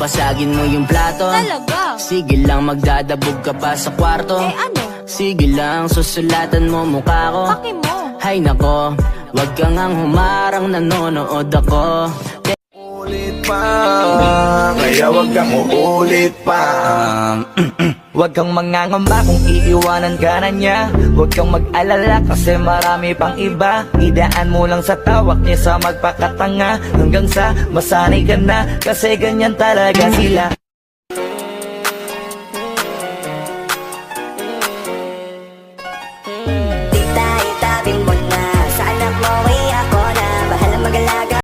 Basagin mo yung plato. Talaga? Sige lang, magdadabog ka pa sa kwarto. Eh ano? Sige lang, susulatan mo mukha ko. Paki mo. Hay nako, wag kang ang humarang, nanonood ako. Ulit pa, kaya wag kang uulit pa. Huwag kang mangangamba kung iiwanan ka na niya. Huwag kang mag-alala kasi marami pang iba. Idaan mo lang sa tawak niya sa magpakatanga, hanggang sa masanay ka na, kasi ganyan talaga sila.